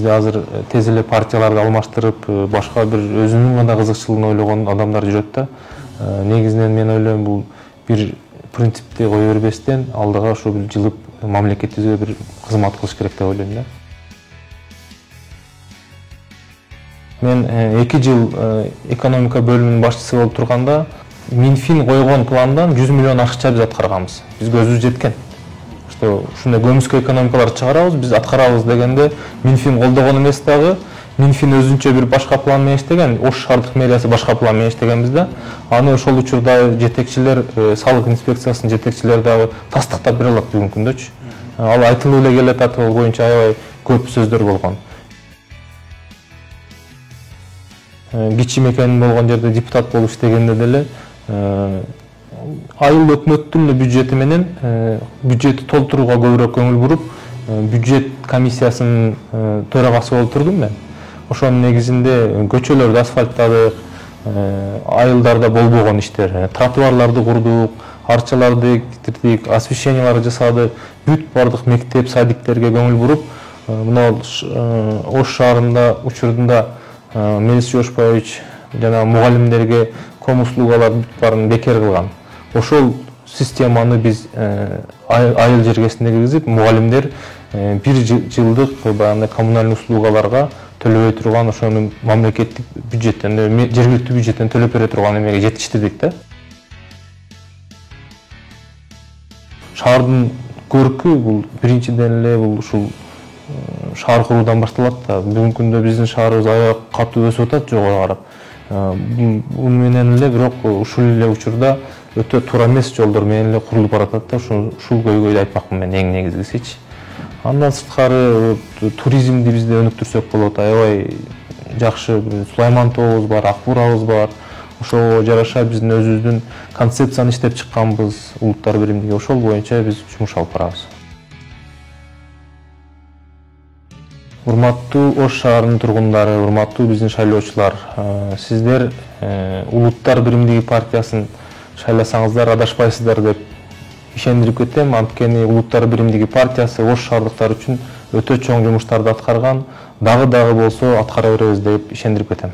бизде азыр тез эле партияларды алмаштырып, башка бир өзүнүн гана кызыкчылыгын ойлогон адамдар жүрөт да. Негизинен мен ойлойм, бул бир принципти кое бербестен алдыга ошо бир жылып мамлекетибизге бир кызмат кылыш керек деп ойлойм да. Мен 2 жыл экономика бөлүмүнүн башчысы болуп турганда, Минфин койгон пландан 100 миллион акча биз аткарганбыз. Биз көзүбүз жеткен. Ушундай көмүскө экономикаларды чыгарабыз, биз аткарабыз дегенде Минфин колдогон эмес дагы, Минфин өзүнчө бир башка план менен иштеген, Ош шаардык мэриясы башка план менен иштегенбиз да. Аны ошол учурда жетекчилер, салык инспекциясынын жетекчилери дагы тастыктап бере алат бүгүнкү күндөчү. Ал айтылып эле келатат, ал боюнча аябай көп сөздөр болгон. Кичи мекенин болгон жерде депутат болуп иштегенде деле айыл өкмөттүн бюджети менен бюджетти толтурууга көбүрөөк көңүл буруп, бюджет комиссиясынын төрагасы болуп турдум мен. Ошонун негизинде көчөлөрдү асфальттадык, айылдарда болбогон иштер, тротуарларды курдук, арчаларды кирдик, освещенияларды жасадык, бүт бардык мектеп, садиктерге көңүл буруп, мына Ош шаарында учурунда Мелис Жошпаевич жана мугалимдерге ком услугалар барын бекер кылган. Ошол системаны биз айыл жергесине киргизип, мугалимдер бир жылдык баягы коммуналдык услугаларга төлөбөй турган, ошону мамлекеттик бюджеттен, жергиликтүү бюджеттен төлөп бере турган эмеге жетиштирдик да. Шаардын көркү бул биринчиден эле бул ушул шаар куруудан башталат да. Бүгүнкү күндө биздин шаарыбыз аябай катуу өсүп атат жогору карап. Бул менен эле бирок ушул эле учурда өтө туура эмес жолдор менен эле курулуп баратат да. Ушул көйгөйдү айтмакмын мен эң негизгисичи. Андан сырткары туризмди бизде өнүктүрсөк болот. Аябай жакшы Сулайман тообуз бар, Ак Буурабыз бар. Ошого жараша биздин өзүбүздүн концепцияны иштеп чыкканбыз, улуттар биримдиги. Ошол боюнча биз жумуш алып барабыз. Урматтуу Ош шаарынын тургундары, урматтуу биздин шайлоочулар, сиздер Улуттар биримдиги партиясын шайласаңыздар адашпайсыздар деп ишендирип кетем. Анткени Улуттар биримдиги партиясы Ош шаардыктар үчүн өтө чоң жумуштарды аткарган, дагы болсо аткара беребиз деп ишендирип кетем.